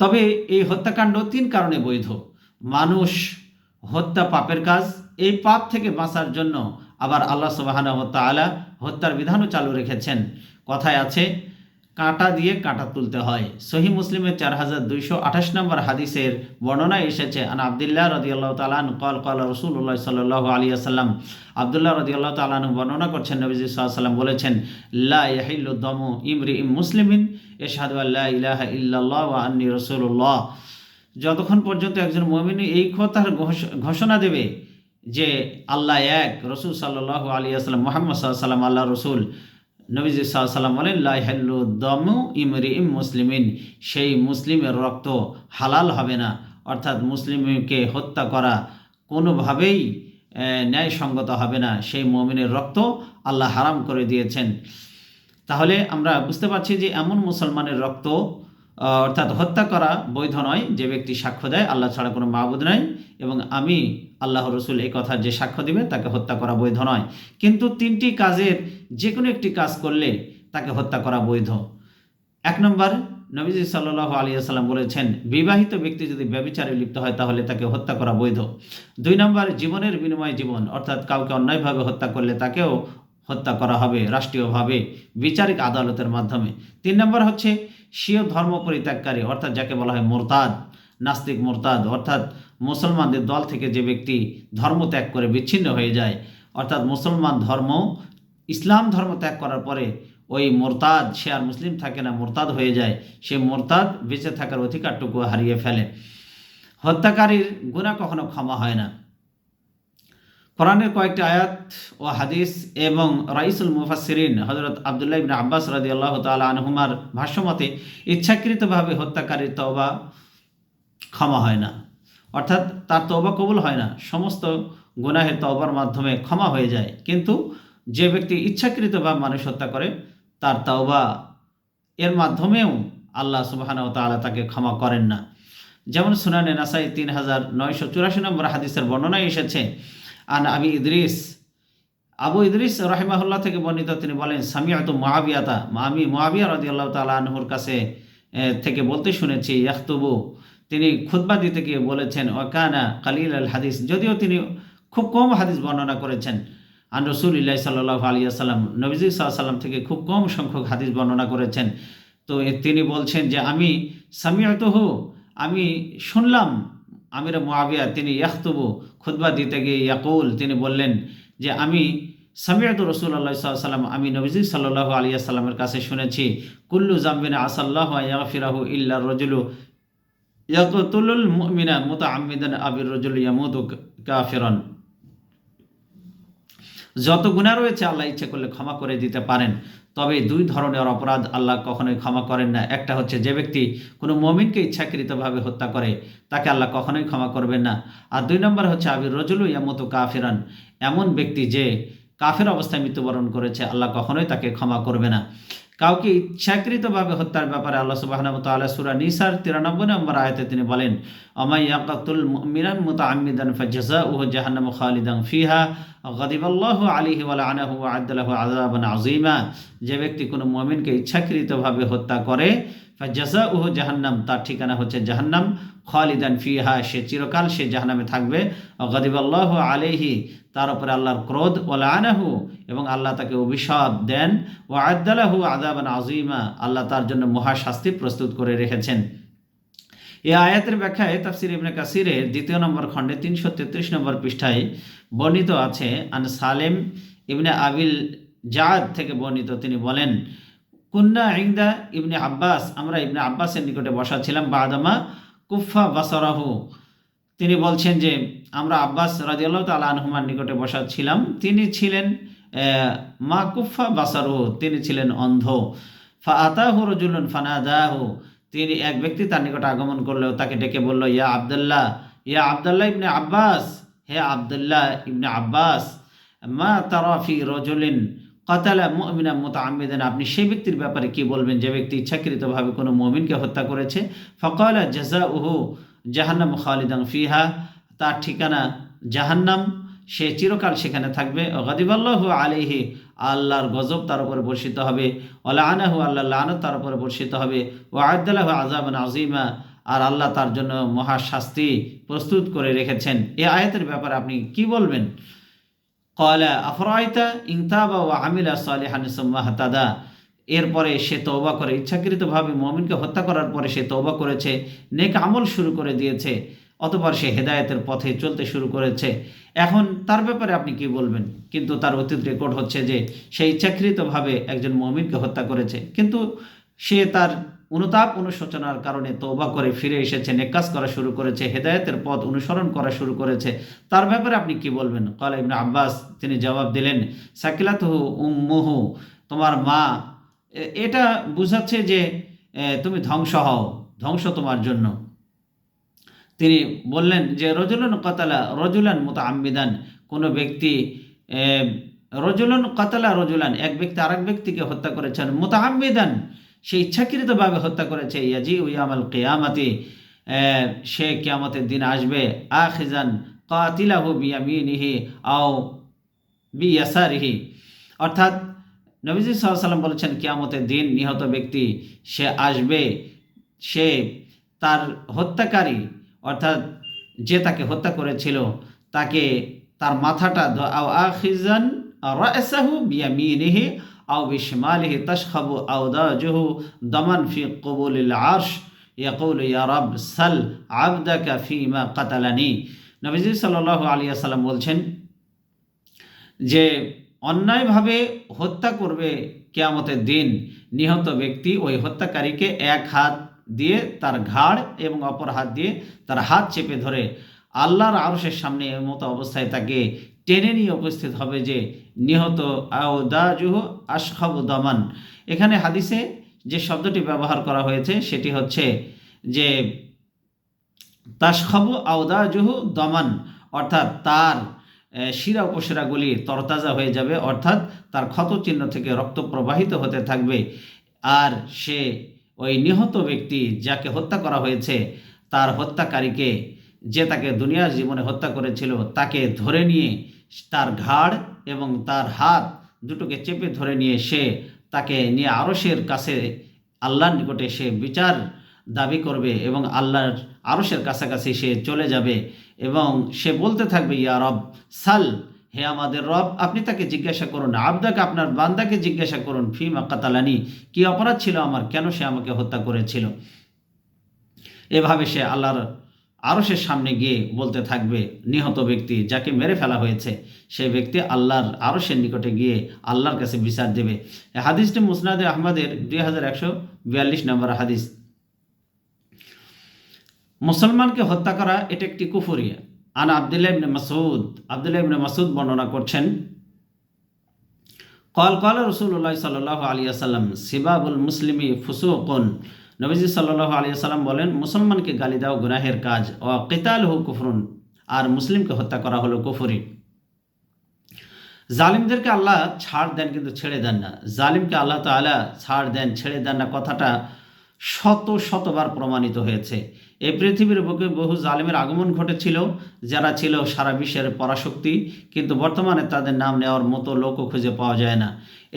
তবে এই হত্যাকাণ্ড 3 কারণে বৈধ। মানুষ হত্যা পাপের কাজ, এই পাপ থেকে বাঁচার জন্য আবার আল্লাহ সুবহানাহু ওয়া তাআলা হত্যার বিধানও চালু রেখেছেন। কথায় আছে, কাঁটা দিয়ে কাঁটা তুলতে হয়। সহিহ মুসলিমের 4228 নম্বর হাদিসের বর্ণনায় এসেছে, আন আব্দুল্লাহ রাদিয়াল্লাহু তাআলা আনহু قال قال রাসূলুল্লাহ সাল্লাল্লাহু আলাইহি ওয়াসাল্লাম, আব্দুল্লাহ রাদিয়াল্লাহু তাআলা আনহু বর্ণনা করছেন, নবীজি সাল্লাল্লাহু আলাইহি ওয়াসাল্লাম বলেছেন, লা ইয়াহিল্লু দামু ইমরিইম মুসলিমিন ইয়াশহাদু আল লা ইলাহা ইল্লাল্লাহ ওয়া আন্নী রাসূলুল্লাহ। যতক্ষণ পর্যন্ত একজন মুমিন এই কথার ঘোষণা দেবে যে আল্লাহ এক, রাসূল সাল্লাল্লাহু আলাইহি ওয়াসাল্লাম মুহাম্মদ সাল্লাল্লাহু আলাইহি ওয়াসাল্লাম আল্লাহর রাসূল, নবীজি সাল্লাল্লাহু আলাইহি ওয়াসাল্লাম বলেন, লা ইয়াহিল্লু দামু ইমরিইম মুসলিমিন, সেই মুসলিমের রক্ত হালাল হবে না, অর্থাৎ মুসলিমকে হত্যা করা কোনোভাবেই ন্যায়সঙ্গত হবে না, সেই মুমিনের রক্ত আল্লাহ হারাম করে দিয়েছেন। তাহলে আমরা বুঝতে পারছি যে এমন মুসলমানের রক্ত অর্থাৎ হত্যা করা বৈধ নয় যে ব্যক্তি সাক্ষ্য দেয় আল্লাহ ছাড়া কোনো মাবুদ নাই এবং আমি আল্লাহ রসুল, এই কথা যে সাক্ষ্য দিবে তাকে হত্যা করা বৈধ নয়। কিন্তু 3টি কাজের যে কোনো একটি কাজ করলে তাকে হত্যা করা বৈধ। 1 নম্বর, নবীজি সাল্লাল্লাহু আলাইহি ওয়াসাল্লাম বলেছেন, বিবাহিত ব্যক্তি যদি ব্যভিচারে লিপ্ত হয় তাহলে তাকে হত্যা করা বৈধ। 2 নম্বর, জীবনের বিনিময়ে জীবন, অর্থাৎ কাউকে অন্যায়ভাবে হত্যা করলে তাকেও হত্যা করা হবে রাষ্ট্রীয়ভাবে বিচারিক আদালতের মাধ্যমে। 3 নম্বর হচ্ছে স্বীয় ধর্ম পরিত্যাগকারী, অর্থাৎ যাকে বলা হয় মোরতাদ, নাস্তিক মোরতাদ, অর্থাৎ মুসলমানদের দল থেকে যে ব্যক্তি ধর্ম ত্যাগ করে বিচ্ছিন্ন হয়ে যায়, অর্থাৎ মুসলমান ধর্ম ইসলাম ধর্ম ত্যাগ করার পরে ওই মোরতাদ, সে আর মুসলিম থাকে না, মোরতাদ হয়ে যায়, সে মোরতাদ বেঁচে থাকার অধিকারটুকু হারিয়ে ফেলে। হত্যাকারীর গুনাহ কখনো ক্ষমা হয় না। কোরআনের কয়েকটি আয়াত ও হাদিস এবং রাইসুল মুফাসসিরিন হযরত আব্দুল্লাহ ইবনে আব্বাস রাদিয়াল্লাহু তাআলা আনহুমার ভাষ্যমতে ইচ্ছাকৃতভাবে হত্যাকারীর তওবা ক্ষমা হয় না, অর্থাৎ তার তওবা কবুল হয় না, সমস্ত গুনাহের তওবার মাধ্যমে ক্ষমা হয়ে যায়। কিন্তু যে ব্যক্তি ইচ্ছাকৃতভাবে মানুষ হত্যা করে তার তওবা এর মাধ্যমেও আল্লাহ সুবহানাহু ওয়া তাআলা তাকে ক্ষমা করেন না। যেমন সুনানে নাসাই 3984 নম্বর হাদিসের বর্ণনায় এসেছে, আন আবু ইদ্রিস রাহিমাহুল্লাহ থেকে বর্ণিত, তিনি বলেন, সামিআতু মুআবিয়াতা, আমি মুআবিয়া রাদিয়াল্লাহু তাআলা আনহুর কাছে থেকে বলতে শুনেছি, ইয়াখতুবু, তিনি খুতবা দিতে গিয়ে বলেছেন, ওয়াকানা কালিল আল হাদিস, যদিও তিনি খুব কম হাদিস বর্ণনা করেছেন, আন রাসূলিল্লাহি সাল্লাল্লাহু আলাইহি ওয়াসাল্লাম, নবীজি সাল্লাল্লাহু আলাইহি ওয়াসাল্লাম থেকে খুব কম সংখ্যক হাদিস বর্ণনা করেছেন। তো তিনি বলছেন যে আমি সামিআতুহু, আমি শুনলাম আমির মুআবিয়া তিনি ইয়াখতুবু, খুতবা দিতে গিয়ে ইয়াকুল, তিনি বললেন যে আমি সামিআতু রাসূলুল্লাহ সাল্লাল্লাহু আলাইহি ওয়াসাল্লাম, আমি নবীজি সাল্লাল্লাহু আলাইহি ওয়াসাল্লামের কাছে শুনেছি, কুল্লু যামবিন আসাল্লাহু আন ইয়াগফিরাহু ইল্লা রাজুলু ইয়াকতুলুল মুমিনা মুতাআম্মিদান আবির রাজুলু ইয়ামুতু কাফিরান। যত গুনাহ রয়েছে আল্লাহ ইচ্ছে করলে ক্ষমা করে দিতে পারেন, তবে দুই ধরনের অপরাধ আল্লাহ কখনোই ক্ষমা করেন না। একটা হচ্ছে যে ব্যক্তি কোনো মুমিনকে ইচ্ছাকৃতভাবে হত্যা করে, তাকে আল্লাহ কখনোই ক্ষমা করবেন না। আর দুই নম্বর হচ্ছে আবির রজুলু ইয়ামুতু কাফিরান, এমন ব্যক্তি যে কাফের অবস্থায় মৃত্যুবরণ করেছে, আল্লাহ কখনোই তাকে ক্ষমা করবে না। কাউকে ইচ্ছাকৃতভাবে হত্যার ব্যাপারে আল্লাহ সুবহানাহু ওয়া তাআলা সূরা নিসার 93 নম্বর আয়াতে তিনি বলেন, আমা ইয়াকাতুল মুমিনান মুতাআম্মিদান ফাজাযাউহু জাহান্নামু খালিদান ফিহা গাদিবাল্লাহু আলাইহি ওয়া লা'নাহু ওয়া আ'আদ্দা লাহু আযাবান আযীমা। যে ব্যক্তি কোনো মুমিনকে ইচ্ছাকৃতভাবে হত্যা করে, ফাজাযাউহু জাহান্নাম, তার ঠিকানা হচ্ছে জাহান্নাম, খালিদান ফিহা, সে চিরকাল সে জাহান্নামে থাকবে, গাদিবাল্লাহু আলাইহি, তার উপরে আল্লাহর ক্রোধ, ওয়া লা'নাহু, এবং আল্লাহ তাকে অভিশাপ দেন, ওয়া আ'আদ্দা লাহু আযাবান আযীমা, আল্লাহ তার জন্য মহাশাস্তি প্রস্তুত করে রেখেছেন। এই আয়াতের ব্যাখ্যায় তাফসির ইবনে কাসিরের 2 নম্বর খণ্ডে 333 নম্বর পৃষ্ঠায় বর্ণিত আছে, আন সালেম ইবনে আবিল জাদ থেকে বর্ণিত, তিনি বলেন, কুন্না ইনদা ইবনে আব্বাস, আমরা ইবনে আব্বাসের নিকটে বসা ছিলাম, বাদামা কুফা বাসরাহু, তিনি বলছেন যে আমরা আব্বাস রাদিয়াল্লাহু তাআলা আনহুমার নিকটে বসা ছিলাম, তিনি ছিলেন মা কুফা বাসারহু, তিনি ছিলেন অন্ধ। ফাআতাহু রাজুলুন ফানাদাহু, তিনি এক ব্যক্তি তার নিকট আগমন করলেও তাকে ডেকে বলল, ইয়া আব্দুল্লাহ, ইয়া আব্দুল্লাহ ইবনে আব্বাস, হে আব্দুল্লাহ ইবনে আব্বাস, মা তারা ফি রাজুলিন কাতালা মুমিনান মুতাআম্মিদান, আপনি সেই ব্যক্তির ব্যাপারে কি বলবেন যে ব্যক্তি ইচ্ছাকৃতভাবে কোনো মুমিনকে হত্যা করেছে। ফাকালা জাযাউহু জাহান্নাম খালিদান ফিহা, তার ঠিকানা জাহান্নাম, সে চিরকাল সেখানে থাকবে, গাদিবাল্লাহু আলাইহি, আল্লাহর গজব তার উপরে বর্ষিত হবে, ওয়া লা'নাহু, আল্লাহর লানত তার উপরে বর্ষিত হবে, ওয়া আ'আদ্দা লাহু আযাবান আযীমা, আর আল্লাহ তার জন্য মহাশাস্তি প্রস্তুত করে রেখেছেন। এই আয়াতের ব্যাপারে আপনি কি বলবেন? ক্বালা আফরাইতা ইন তাবা ওয়া আমিলা সালিহান সুম্মা ইহতাদা, এরপরে সে তওবা করে, ইচ্ছাকৃতভাবে মুমিনকে হত্যা করার পরে সে তওবা করেছে, নেক আমল শুরু করে দিয়েছে, অতঃপর সে হেদায়েতের পথে চলতে শুরু করেছে, এখন তার ব্যাপারে আপনি কি বলবেন? কিন্তু তার অতীত রেকর্ড হচ্ছে যে সে ইচ্ছাকৃতভাবে একজন মুমিনকে হত্যা করেছে, কিন্তু সে তার অনুতাপ অনুশোচনার কারণে তওবা করে ফিরে এসেছে, নেক কাজ করা শুরু করেছে, হেদায়েতের পথ অনুসরণ করা শুরু করেছে, তার ব্যাপারে আপনি কি বলবেন? ক্বালা ইবনে আব্বাস, তিনি জবাব দিলেন, সাকিলাতুহু উম্মুহু, তোমার মা, এটা বুঝাচ্ছে যে তুমি ধ্বংস হও, ধ্বংস তোমার জন্য। তিনি বললেন যে রজুলান কাতালা রজুলান মুতাআম্মিদান, কোনো ব্যক্তি রজুলান কাতালা রজুলান, এক ব্যক্তি আরেক ব্যক্তিকে হত্যা করেছেন, মুতাআম্মিদান, সে ইচ্ছাকৃতভাবে হত্যা করেছে, ইয়াজি ইয়ামাল কিয়ামাতি, সে কিয়ামতের দিন আসবে, আখিজান কাতিলাহু বিয়ামিনিহি আও বিয়াসারিহি, অর্থাৎ নবীজি সাল্লাল্লাহু আলাইহি ওয়াসাল্লাম বলেছেন কিয়ামতের দিন নিহত ব্যক্তি সে আসবে, সে তার হত্যাকারী, অর্থাৎ যে তাকে হত্যা করেছিল, তাকে তার মাথাটা আও আখিজান রাসাহু বিয়ামিনিহি আও বিশমালিহি তাশখাবু আওদাজুহু দামান ফি কুবুলিল আরশ ইয়াকুলু ইয়া রাব সাল আবদাকা ফিমা কাতালানি। নবীজি সাল্লাল্লাহু আলাইহি ওয়াসাল্লাম বলছেন যে অন্যায়ভাবে হত্যা করবে কিয়ামতের দিন নিহত ব্যক্তি, ওই হত্যাকারীকে এক হাত দিয়ে তার ঘাড় এবং অপর হাত দিয়ে তার হাত চেপে ধরে আল্লাহর আরশের সামনে মতো অবস্থায় তাকে টেনে নিয়ে উপস্থিত হবে যে নিহত আওদাজুহু আশখাবু দামান। এখানে হাদিসে যে শব্দটি ব্যবহার করা হয়েছে সেটি হচ্ছে যে তাশখাবু আওদাজুহু দামান, অর্থাৎ তার শিরা উপশিরাগুলি তরতাজা হয়ে যাবে, অর্থাৎ তার ক্ষতচিহ্ন থেকে রক্ত প্রবাহিত হতে থাকবে, আর সে ওই নিহত ব্যক্তি যাকে হত্যা করা হয়েছে তার হত্যাকারীকে, যে তাকে দুনিয়ার জীবনে হত্যা করেছিল, তাকে ধরে নিয়ে তার ঘাড় এবং তার হাত দুটোকে চেপে ধরে নিয়ে সে তাকে নিয়ে আরশের কাছে আল্লাহর নিকটে সে বিচার দাবি করবে এবং আল্লাহর আরশের কাছাকাছি সে চলে যাবে এবং সে বলতে থাকবে, ইয়া রব সাল, হে আমাদের রব, আপনি তাকে জিজ্ঞাসা করুন, আবদাকে আপনার বান্দাকে জিজ্ঞাসা করুন, ফিমা কাতালানি, কি অপরাধ ছিল আমার, কেন সে আমাকে হত্যা করেছিল। এভাবে সে আল্লাহর আরশের সামনে গিয়ে বলতে থাকবে, নিহত ব্যক্তি যাকে মেরে ফেলা হয়েছে সেই ব্যক্তি আল্লাহর আরশের নিকটে গিয়ে আল্লাহর কাছে বিচার দেবে। হাদিসটি মুসনাদে আহমদের 2142 নম্বর হাদিস। মুসলমানকে হত্যা করা এটা একটি কুফরি। আব্দুল্লাহ ইবনে মাসউদ বর্ণনা করছেন, কল রাসূলুল্লাহ সাল্লাল্লাহু আলাইহি ওয়াসাল্লাম সিবাবুল মুসলিমি ফুসুকুন, নবীজি সাল্লাল্লাহু আলাইহি ওয়াসাল্লাম বলেন, মুসলমানকে গালি দেওয়া গুনাহের কাজ, ও কিতালহু কুফরুন, আর মুসলিমকে হত্যা করা হলো কুফরি। জালিমদেরকে আল্লাহ ছাড় দেন কিন্তু ছেড়ে দেন না। জালিমকে আল্লাহ তাআলা ছাড় দেন ছেড়ে দেন না কথাটা শতবার প্রমাণিত হয়েছে। এই পৃথিবীর বুকে বহু জালিমের আগমন ঘটেছিল, যারা ছিল সারা বিশ্বের পরাশক্তি, কিন্তু বর্তমানে তাদের নাম নেওয়ার মতো লোকও খুঁজে পাওয়া যায় না।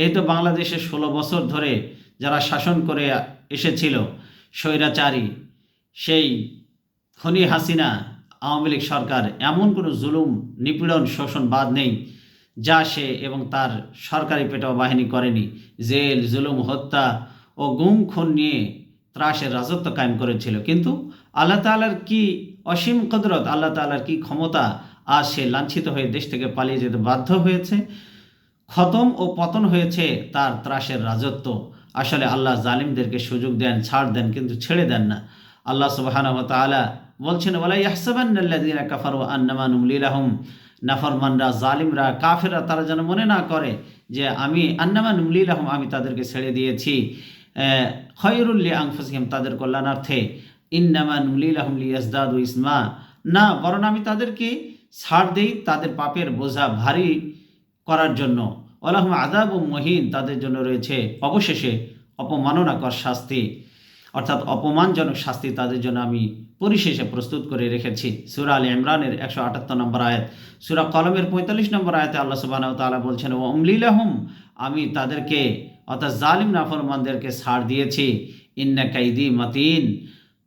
এই তো বাংলাদেশে 16 বছর ধরে যারা শাসন করে এসেছিল, স্বৈরাচারী সেই খনি হাসিনা আওয়ামী লীগ সরকার, এমন কোনো জুলুম নিপীড়ন শোষণ বাদ নেই যা সে এবং তার সরকারি পেটাও বাহিনী করেনি। জেল জুলুম হত্যা ও গুম খুন নিয়ে ত্রাসের রাজত্ব কায়েম করেছিল। কিন্তু আল্লাহ তাআলার কি অসীম কুদরত, আল্লাহ তাআলার কি ক্ষমতা, আজ সে লাঞ্ছিত হয়ে দেশ থেকে পালিয়ে যেতে বাধ্য হয়েছে। খতম ও পতন হয়েছে তার ত্রাসের রাজত্ব। আসলে আল্লাহ জালিমদেরকে সুযোগ দেন, ছাড় দেন, কিন্তু ছেড়ে দেন না। আল্লাহ সুবহানাহু ওয়া তাআলা বলছেন, ওয়ালা ইয়াহসাবান্নাল্লাযীনা কাফারু আন্নামা নুমলি লাহুম, নাফরমানরা, জালিমরা, কাফেররা তারা যেন মনে না করে যে আমি আন্নামা নুমলি লাহুম, আমি তাদেরকে ছেড়ে দিয়েছি খয়রুল লিআনফুসিহিম, তাদের কল্যাণার্থে, ইন্নামা নুমলি লাহুম লিয়াজদাদু ইসমা, না, বরং আমি তাদেরকে ছাড় দেই তাদের পাপের বোঝা ভারী করার জন্য। ওয়ালাহুম আযাবুম মুহিন, তাদের জন্য রয়েছে অবশেষে অপমাননাকর শাস্তি, অর্থাৎ অপমানজনক শাস্তি তাদের জন্য আমি পরিশেষে প্রস্তুত করে রেখেছি। সূরা আলে ইমরানের 178 নম্বর আয়াত। সূরা কলমের 45 নম্বর আয়াতে আল্লাহ সুবহানাহু ওয়া তাআলা বলছেন, ওয়া উমলি লাহুম, আমি তাদেরকে অর্থাৎ জালিম নাফরমানদেরকে ছাড় দিয়েছি, ইন্না কাইদি মাতিন,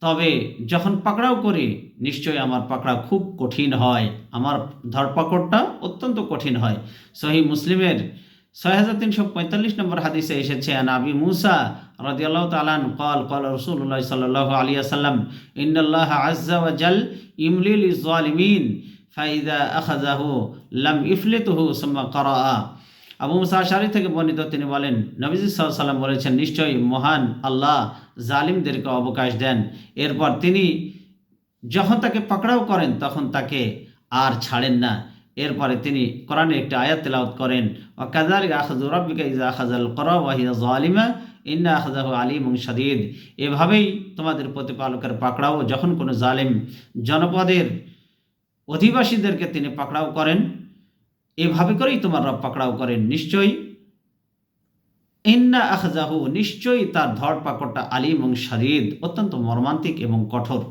তবে যখন পাকড়াও করি নিশ্চয়ই আমার পাকড়া খুব কঠিন হয়, আমার ধরপাকড়টা অত্যন্ত কঠিন হয়। সহিহ মুসলিমের 6345 নম্বর হাদিসে এসেছে, আবি মুসা রাদিয়াল্লাহু তাআলা আনহু قال রাসূলুল্লাহ সাল্লাল্লাহু আলাইহি ওয়াসাল্লাম, ইন্নাল্লাহা আযজা ওয়া জাল ইমলি লিয-যালিমিন ফাইযা আখাযাহু লাম ইফলিতুহু সুম্মা ক্বারা। আবু মুসা আশআরী থেকে বর্ণিত, তিনি বলেন, নবীজি সাল্লাল্লাহু আলাইহি ওয়াসাল্লাম বলেছেন, নিশ্চয়ই মহান আল্লাহ জালিমদেরকে অবকাশ দেন, এরপর তিনি যখন তাকে পাকড়াও করেন তখন তাকে আর ছাড়েন না। এরপরে তিনি কোরআনে একটি আয়াত তেলাওয়াত করেন, ওয়া কাযালিকা আখাযু রাব্বিকা ইযা আখাযাল কুরা ওয়া হিয়া যালিমা ইন্না আখাযাহু আলীমুন শাদীদ, এভাবেই তোমাদের প্রতিপালকের পাকড়াও যখন কোনো জালিম জনপদের অধিবাসীদেরকে তিনি পাকড়াও করেন, এভাবে করেই তোমার রব পাকড়াও করেন। নিশ্চয়ই ইন্না আখাযাহু, নিশ্চয়ই তার ধরপাকড়টা আলীমুন শাদীদ, অত্যন্ত মর্মান্তিক এবং কঠোর।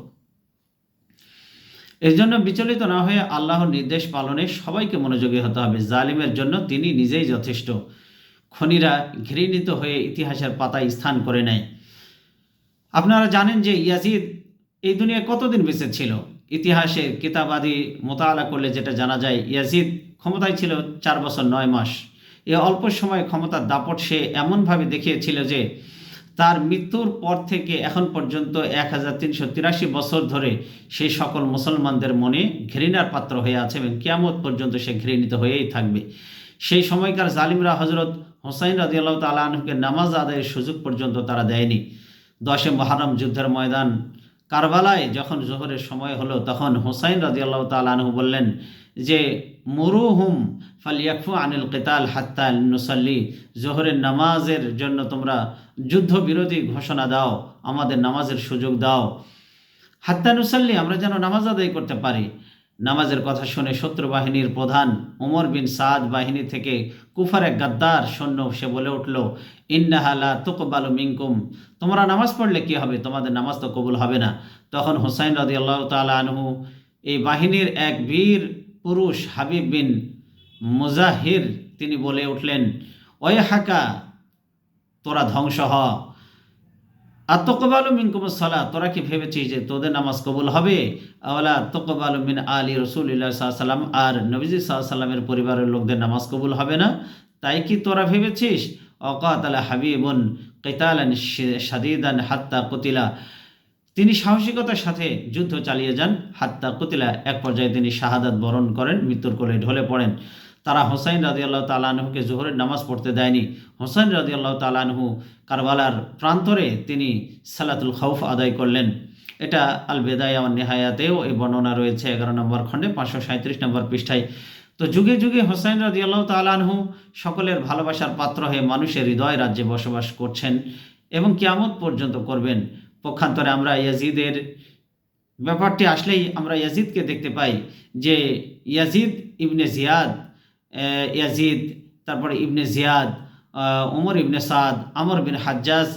এর জন্য বিচলিত না হয়ে আল্লাহর নির্দেশ পালনে সবাইকে মনোযোগী হতে হবে। জালিমের জন্য তিনি নিজেই যথেষ্ট। খনিরা ঘৃণিত হয়ে ইতিহাসের পাতায় স্থান করে নেয়। আপনারা জানেন যে ইয়াজিদ এই দুনিয়ায় কতদিন বেঁচে ছিল। ইতিহাসের কিতাবাদি মোতালা করলে যেটা জানা যায়, ইয়াজিদ ক্ষমতায় ছিল 4 বছর 9 মাস। এ অল্প সময়ে ক্ষমতার দাপট সে এমনভাবে দেখিয়েছিল যে তার মৃত্যুর পর থেকে এখন পর্যন্ত 1383 বছর ধরে সেই সকল মুসলমানদের মনে ঘৃণার পাত্র হয়ে আছে এবং কিয়ামত পর্যন্ত সে ঘৃণিত হয়েই থাকবে। সেই সময়কার জালিমরা হযরত হুসাইন রাদিয়াল্লাহু তাআলা আনহুকে নামাজ আদায়ের সুযোগ পর্যন্ত তারা দেয়নি। 10 মুহররম যুদ্ধের ময়দান কারবালায় যখন জোহরের সময় হলো, তখন হুসাইন রাদিয়াল্লাহু তাআলা আনহু বললেন যে মুরুহুম ফালিয়াকফু আনিল কিতাল হাত্তা নুসাল্লি, জোহরের নামাজের জন্য তোমরা যুদ্ধবিরতি ঘোষণা দাও, আমাদের নামাজের সুযোগ দাও, হাত্তা নুসাল্লি, আমরা যেন নামাজ আদায় করতে পারি। নামাজের কথা শুনে শত্রু বাহিনীর প্রধান উমর বিন সাদ বাহিনী থেকে কুফার এক গাদ্দার সৈন্য সে বলে উঠল, ইন্নাহা লা তুকবালু মিনকুম, তোমরা নামাজ পড়লে কি হবে, তোমাদের নামাজ তো কবুল হবে না। তখন হুসাইন রাদিয়াল্লাহু তাআলা আনহু এই বাহিনীর এক বীর পুরুষ হাবিব বিন মুজাহির তিনি বলে উঠলেন, ওয়ে হাকা, তোরা ধ্বংস হ, আত্তকবালু মিনকুমুস সালাত, তোরা কি ভেবেছিস যে তোদের নামাজ কবুল হবে? আওয়ালা আত্তকবালু মিন আলী রসুলিল্লাহ সাল্লাল্লাহু আলাইহি সাল্লাম, আর নবীজি সাল্লাল্লাহু আলাইহি সাল্লামের পরিবারের লোকদের নামাজ কবুল হবে না? তাই কি তোরা ভেবেছিস? অকাতালা হাবিবুন কিতালান শাদীদান হাত্তা কুতিলা, তিনি সাহসিকতার সাথে যুদ্ধ চালিয়ে যান, হাত্তা কুতিলা, এক পর্যায়ে তিনি শাহাদাত বরণ করেন, মৃত্যুর কোলে ঢলে পড়েন। তারা হোসাইন রাদিয়াল্লাহু তাআলা আনহুকে জোহরের নামাজ পড়তে দেয়নি। হোসাইন রাদিয়াল্লাহু তাআলা আনহু কারবালার প্রান্তরে তিনি সালাতুল খাউফ আদায় করলেন। এটা আল বেদায়া ওয়ান নিহায়াতেও এই বর্ণনা রয়েছে 11 নম্বর খণ্ডে 537 নম্বর পৃষ্ঠায়। তো যুগে যুগে হোসাইন রাদিয়াল্লাহু তাআলা আনহু সকলের ভালোবাসার পাত্র হয়ে মানুষের হৃদয় রাজ্যে বসবাস করছেন এবং কিয়ামত পর্যন্ত করবেন। পক্ষান্তরে আমরা ইয়াজিদের ব্যাপারটি আসলেই আমরা ইয়াজিদকে দেখতে পাই যে ইয়াজিদ ইবনে জিয়াদ, ইয়াজিদ, তারপরে ইবনে জিয়াদ, ওমর ইবনে সাদ, আমর বিন হাজ্জাজ,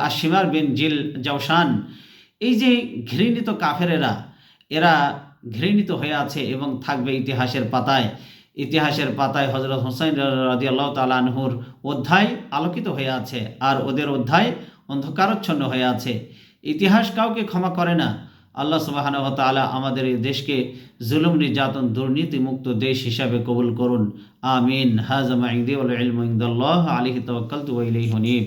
আশিমার বিন জিল জাওশান, এই যে ঘৃণিত কাফেরেরা, এরা ঘৃণিত হয়ে আছে এবং থাকবে ইতিহাসের পাতায়। ইতিহাসের পাতায় হযরত হোসাইন রাদিয়াল্লাহু তাআলা আনহুর অধ্যায় আলোকিত হয়ে আছে, আর ওদের অধ্যায় অন্ধকারচ্ছন্ন হয়ে আছে। ইতিহাস কাউকে ক্ষমা করে না। আল্লাহ সুবহানাহু ওয়া তাআলা আমাদের এই দেশকে জুলুম, নির্যাতন, দুর্নীতি মুক্ত দেশ হিসাবে কবুল করুন। আমিন। হাযা মা ইনদি ওয়াল ইলমু ইনদাল্লাহ আলাইহি তাওয়াক্কালতু ওয়া ইলাইহি উনীব।